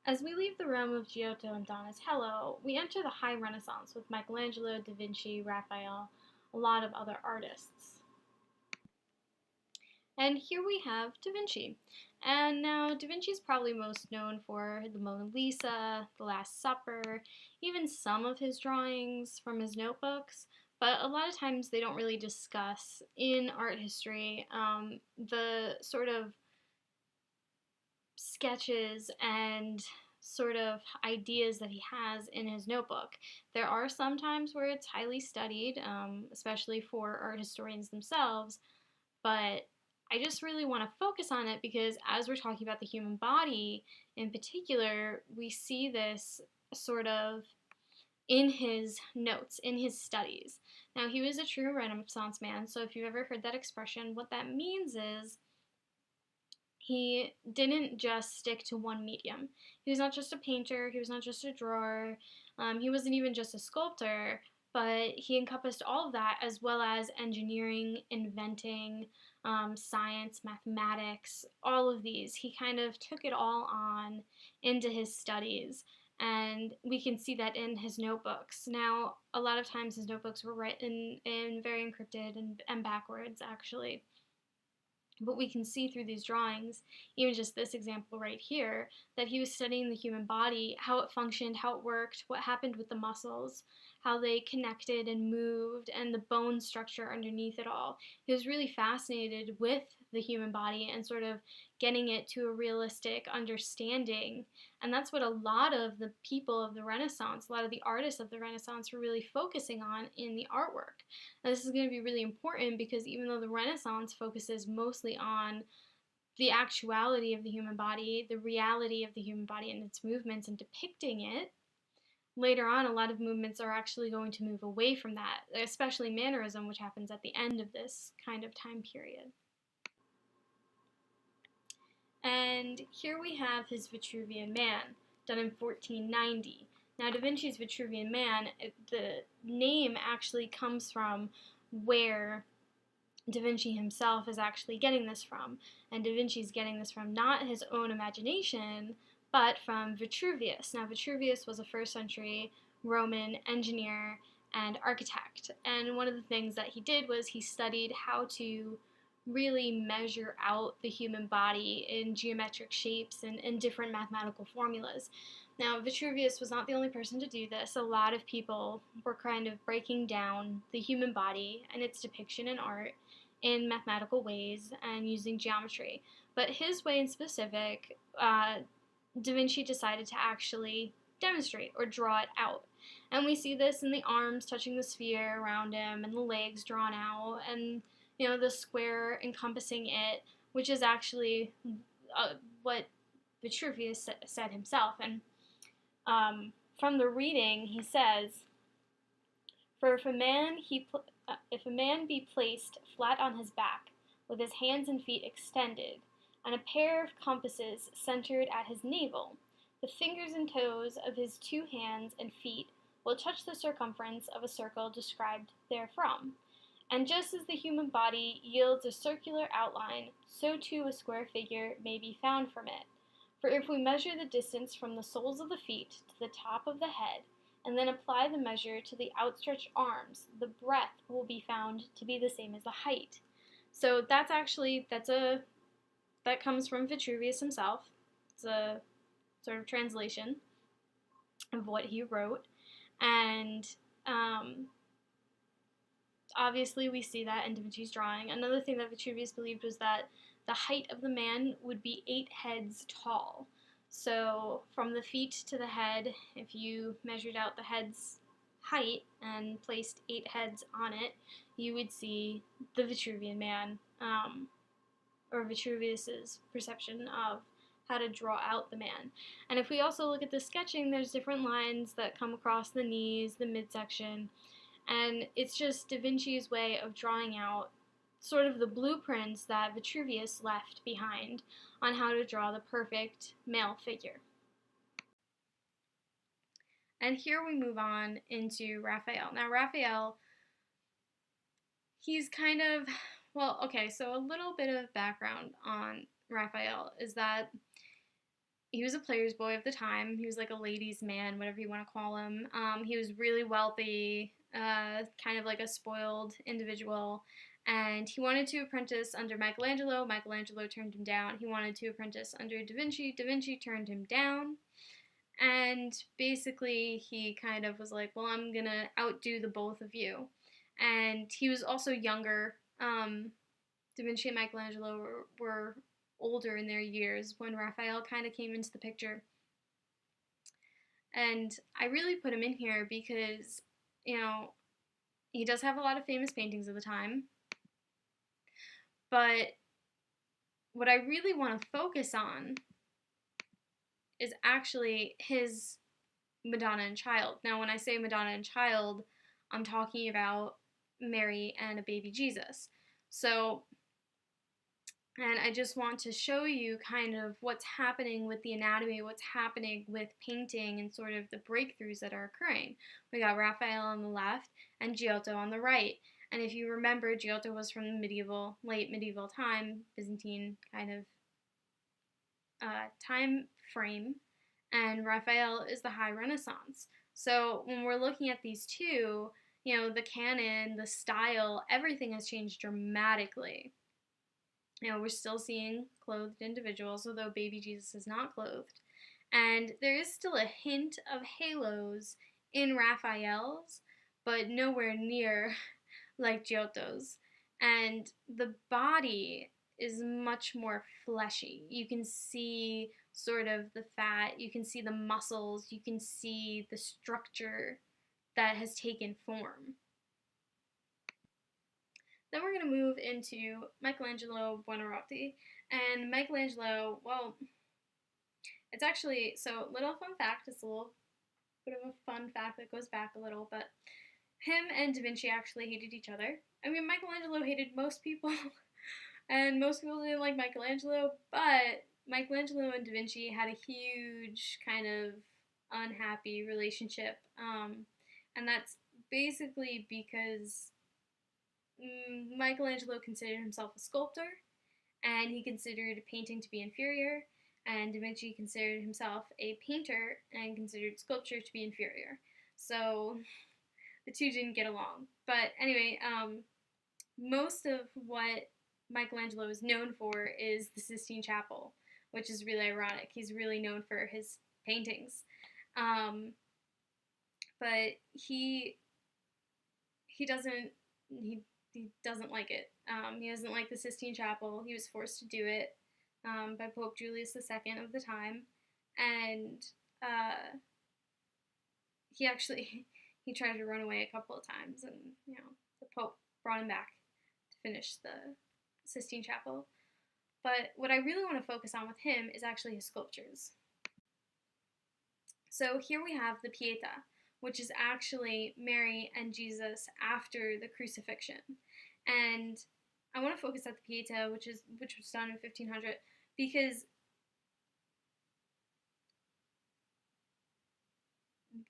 As we leave the realm of Giotto and Donatello, we enter the High Renaissance with Michelangelo, Da Vinci, Raphael, a lot of other artists. And here we have Da Vinci. And now Da Vinci is probably most known for the Mona Lisa, the Last Supper, even some of his drawings from his notebooks. But a lot of times they don't really discuss in art history the sort of sketches and sort of ideas that he has in his notebook. There are some times where it's highly studied, especially for art historians themselves, but I just really want to focus on it because as we're talking about the human body in particular, we see this sort of in his notes, in his studies. Now, he was a true Renaissance man, so if you've ever heard that expression, what that means is he didn't just stick to one medium. He was not just a painter, he was not just a drawer, he wasn't even just a sculptor, but he encompassed all of that as well as engineering, inventing, science, mathematics, all of these. He kind of took it all on into his studies. And we can see that in his notebooks. Now, a lot of times his notebooks were written in very encrypted and backwards, actually. But we can see through these drawings, even just this example right here, that he was studying the human body, how it functioned, how it worked, what happened with the muscles, how they connected and moved, and the bone structure underneath it all. He was really fascinated with the human body and sort of getting it to a realistic understanding. And that's what a lot of the people of the Renaissance, a lot of the artists of the Renaissance were really focusing on in the artwork. Now, this is going to be really important because even though the Renaissance focuses mostly on the actuality of the human body, the reality of the human body and its movements and depicting it, later on a lot of movements are actually going to move away from that, especially mannerism, which happens at the end of this kind of time period. And here we have his Vitruvian Man, done in 1490. Now, Da Vinci's Vitruvian Man, the name actually comes from where Da Vinci himself is actually getting this from. And Da Vinci's getting this from not his own imagination, but from Vitruvius. Now, Vitruvius was a first century Roman engineer and architect. And one of the things that he did was he studied how to really measure out the human body in geometric shapes and different mathematical formulas. Now, Vitruvius was not the only person to do this. A lot of people were kind of breaking down the human body and its depiction in art in mathematical ways and using geometry. But his way in specific, Da Vinci decided to actually demonstrate or draw it out. And we see this in the arms touching the sphere around him and the legs drawn out and the square encompassing it, which is actually what Vitruvius said himself. And from the reading, he says, "For if if a man be placed flat on his back, with his hands and feet extended, and a pair of compasses centered at his navel, the fingers and toes of his two hands and feet will touch the circumference of a circle described therefrom. And just as the human body yields a circular outline, so too a square figure may be found from it. For if we measure the distance from the soles of the feet to the top of the head, and then apply the measure to the outstretched arms, the breadth will be found to be the same as the height." So that comes from Vitruvius himself. It's a sort of translation of what he wrote, and obviously we see that in Da Vinci's drawing. Another thing that Vitruvius believed was that the height of the man would be 8 heads tall. So from the feet to the head, if you measured out the head's height and placed 8 heads on it, you would see the Vitruvian Man, or Vitruvius's perception of how to draw out the man. And if we also look at the sketching, there's different lines that come across the knees, the midsection, and it's just Da Vinci's way of drawing out sort of the blueprints that Vitruvius left behind on how to draw the perfect male figure. And here we move on into Raphael. Now, Raphael, he's kind of, so a little bit of background on Raphael is that he was a player's boy of the time. He was like a ladies' man, whatever you want to call him. He was really wealthy, kind of like a spoiled individual. And he wanted to apprentice under Michelangelo. Michelangelo turned him down. He wanted to apprentice under Da Vinci. Da Vinci turned him down. And basically, he kind of was like, well, I'm going to outdo the both of you. And he was also younger. Da Vinci and Michelangelo were older in their years when Raphael kind of came into the picture. And I really put him in here because, he does have a lot of famous paintings of the time. But what I really want to focus on is actually his Madonna and Child. Now, when I say Madonna and Child, I'm talking about Mary and a baby Jesus. So, and I just want to show you kind of what's happening with the anatomy, what's happening with painting, and sort of the breakthroughs that are occurring. We got Raphael on the left and Giotto on the right. And if you remember, Giotto was from the late medieval time, Byzantine kind of time frame, and Raphael is the High Renaissance. So when we're looking at these two, the canon, the style, everything has changed dramatically. We're still seeing clothed individuals, although baby Jesus is not clothed. And there is still a hint of halos in Raphael's, but nowhere near like Giotto's. And the body is much more fleshy. You can see sort of the fat, you can see the muscles, you can see the structure that has taken form. Then we're going to move into Michelangelo Buonarroti. And Michelangelo, well, it's actually, so little fun fact, it's a little bit of a fun fact that goes back a little, but him and Da Vinci actually hated each other. I mean, Michelangelo hated most people, and most people didn't like Michelangelo, but Michelangelo and Da Vinci had a huge kind of unhappy relationship, and that's basically because Michelangelo considered himself a sculptor, and he considered painting to be inferior, and Da Vinci considered himself a painter and considered sculpture to be inferior. So the two didn't get along. But anyway, most of what Michelangelo is known for is the Sistine Chapel, which is really ironic. He's really known for his paintings. But he doesn't like it. He doesn't like the Sistine Chapel. He was forced to do it by Pope Julius II of the time, and he tried to run away a couple of times, and the Pope brought him back to finish the Sistine Chapel. But what I really want to focus on with him is actually his sculptures. So here we have the Pietà, which is actually Mary and Jesus after the crucifixion. And I want to focus at the Pietà, which was done in 1500, because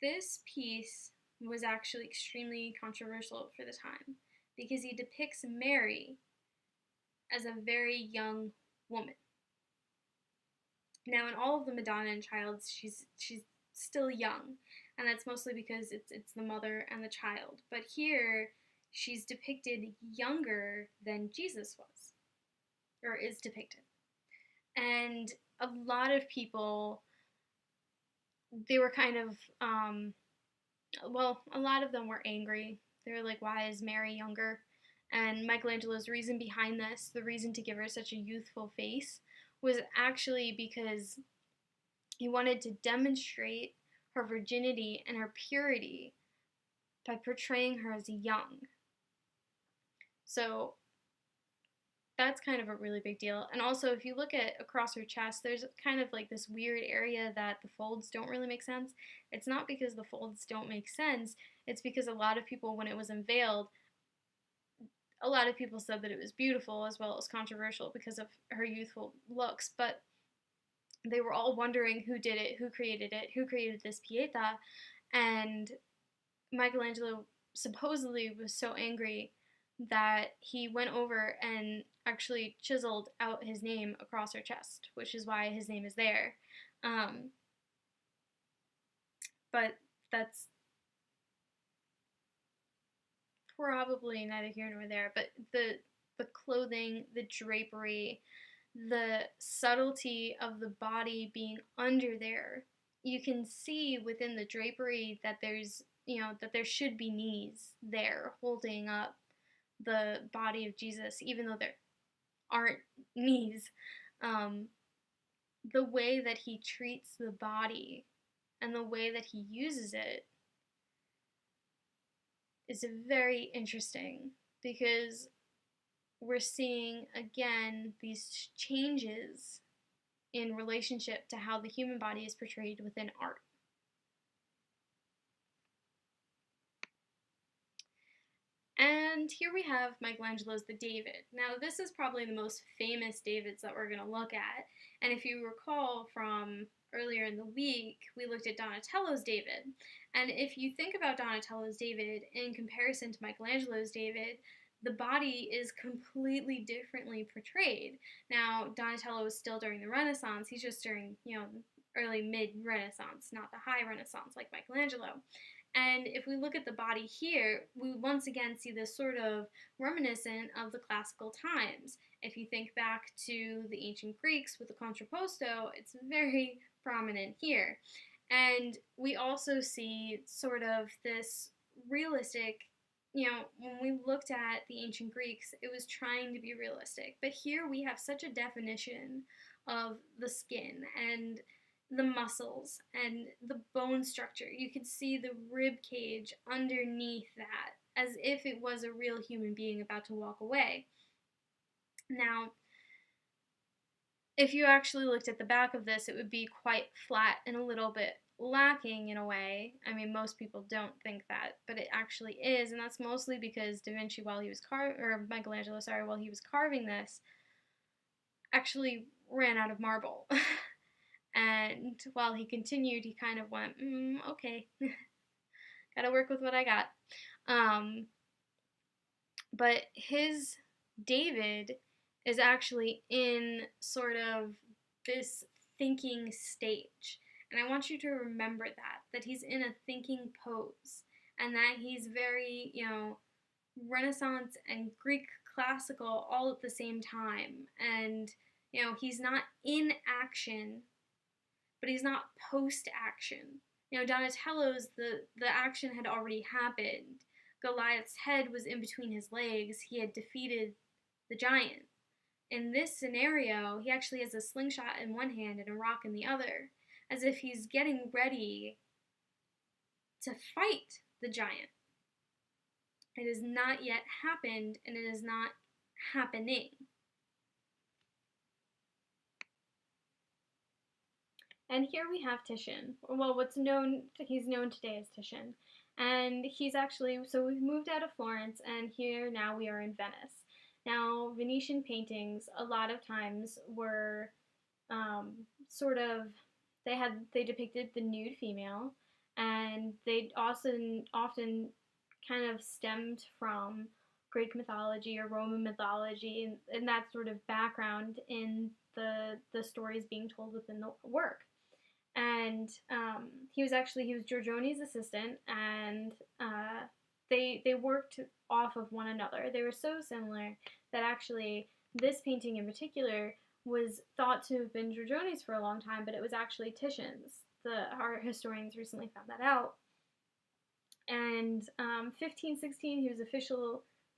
this piece was actually extremely controversial for the time, because he depicts Mary as a very young woman. Now, in all of the Madonna and Child, she's still young, and that's mostly because it's the mother and the child. But here, she's depicted younger than Jesus was, or is depicted. And a lot of people, they were kind of, a lot of them were angry. They were like, why is Mary younger? And Michelangelo's reason behind this, the reason to give her such a youthful face, was actually because he wanted to demonstrate her virginity and her purity by portraying her as young. So that's kind of a really big deal. And also, if you look at across her chest, there's kind of like this weird area that the folds don't really make sense. It's not because the folds don't make sense, it's because a lot of people, when it was unveiled, a lot of people said that it was beautiful as well as controversial because of her youthful looks, but they were all wondering who did it, who created this Pietà, and Michelangelo supposedly was so angry that he went over and actually chiseled out his name across her chest, which is why his name is there. But that's probably neither here nor there. But the clothing, the drapery, the subtlety of the body being under there, you can see within the drapery that there's, that there should be knees there holding up the body of Jesus, even though there aren't knees. The way that he treats the body and the way that he uses it is very interesting, because we're seeing again these changes in relationship to how the human body is portrayed within art. And here we have Michelangelo's The David. Now, this is probably the most famous Davids that we're going to look at. And if you recall from earlier in the week, we looked at Donatello's David. And if you think about Donatello's David in comparison to Michelangelo's David, the body is completely differently portrayed. Now, Donatello is still during the Renaissance. He's just during, early mid-Renaissance, not the high Renaissance like Michelangelo. And if we look at the body here, we once again see this sort of reminiscent of the classical times. If you think back to the ancient Greeks with the contrapposto, it's very prominent here. And we also see sort of this realistic, when we looked at the ancient Greeks, it was trying to be realistic. But here we have such a definition of the skin and the muscles and the bone structure. You could see the rib cage underneath that, as if it was a real human being about to walk away. Now, if you actually looked at the back of this, it would be quite flat and a little bit lacking in a way. I mean, most people don't think that, but it actually is, and that's mostly because Da Vinci, while he was Michelangelo, while he was carving this, actually ran out of marble. And while he continued, he kind of went, okay, gotta work with what I got. But his David is actually in sort of this thinking stage. And I want you to remember that he's in a thinking pose, and that he's very, Renaissance and Greek classical all at the same time. And, he's not in action, but he's not post-action. Donatello's, the action had already happened. Goliath's head was in between his legs. He had defeated the giant. In this scenario, he actually has a slingshot in one hand and a rock in the other, as if he's getting ready to fight the giant. It has not yet happened, and it is not happening. And here we have Titian. Well, he's known today as Titian. And he's actually, so we've moved out of Florence, and here now we are in Venice. Now, Venetian paintings a lot of times were they depicted the nude female, and they often kind of stemmed from Greek mythology or Roman mythology, and that sort of background in the stories being told within the work. And he was Giorgione's assistant, and they worked off of one another. They were so similar that actually this painting in particular was thought to have been Giorgione's for a long time, but it was actually Titian's. The art historians recently found that out. And 1516, he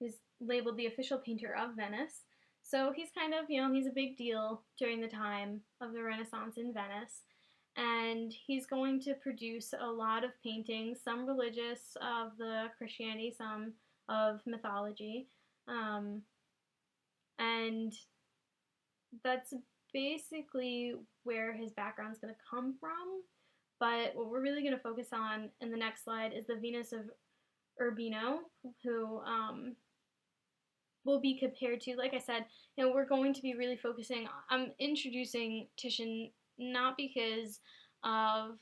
was labeled the official painter of Venice. So he's kind of, he's a big deal during the time of the Renaissance in Venice. And he's going to produce a lot of paintings, some religious of the Christianity, some of mythology. And that's basically where his background's going to come from. But what we're really going to focus on in the next slide is the Venus of Urbino, who will be compared to, like I said, we're going to be really focusing, I'm introducing Titian not because of,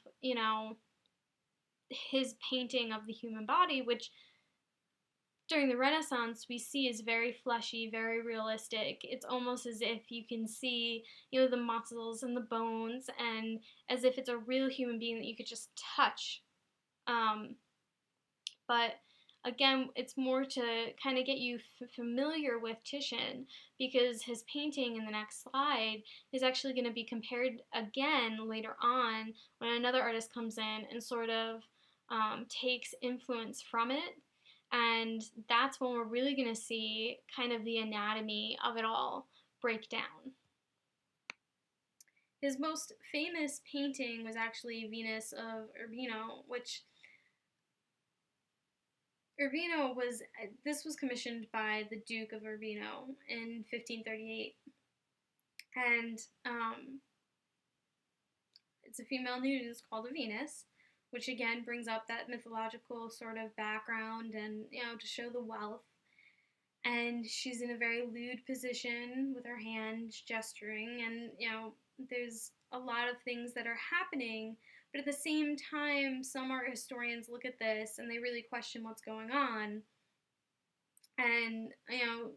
his painting of the human body, which during the Renaissance we see is very fleshy, very realistic. It's almost as if you can see, the muscles and the bones, and as if it's a real human being that you could just touch. But again, it's more to kind of get you familiar with Titian, because his painting in the next slide is actually going to be compared again later on when another artist comes in and sort of takes influence from it. And that's when we're really going to see kind of the anatomy of it all break down. His most famous painting was actually Venus of Urbino, which this was commissioned by the Duke of Urbino in 1538. And it's a female nude. It's called a Venus, which again brings up that mythological sort of background and, to show the wealth. And she's in a very lewd position with her hands gesturing, and, there's a lot of things that are happening. But at the same time, some art historians look at this and they really question what's going on. And,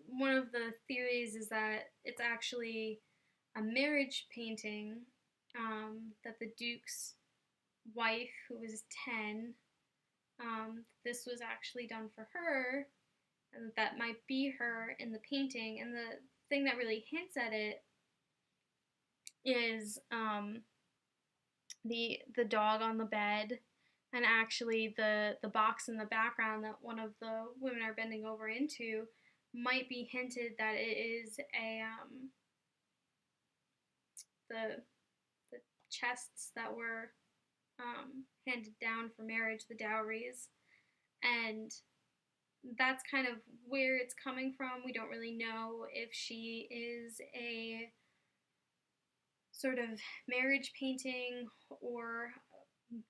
one of the theories is that it's actually a marriage painting that the Duke's wife, who was 10, this was actually done for her, and that might be her in the painting. And the thing that really hints at it is the dog on the bed, and actually the box in the background that one of the women are bending over into might be hinted that it is the chests that were handed down for marriage, the dowries. And that's kind of where it's coming from. We don't really know if she is a sort of marriage painting or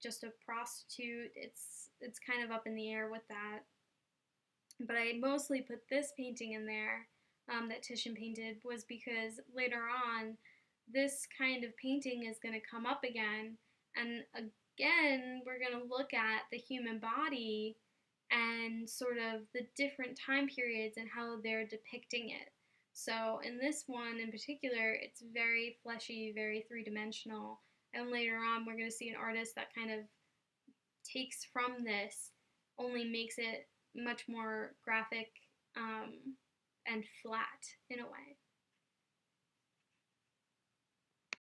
just a prostitute. It's kind of up in the air with that. But I mostly put this painting in there that Titian painted was because later on this kind of painting is going to come up again, and again we're going to look at the human body and sort of the different time periods and how they're depicting it. So in this one in particular, it's very fleshy, very three-dimensional, and later on we're going to see an artist that kind of takes from this, only makes it much more graphic and flat in a way.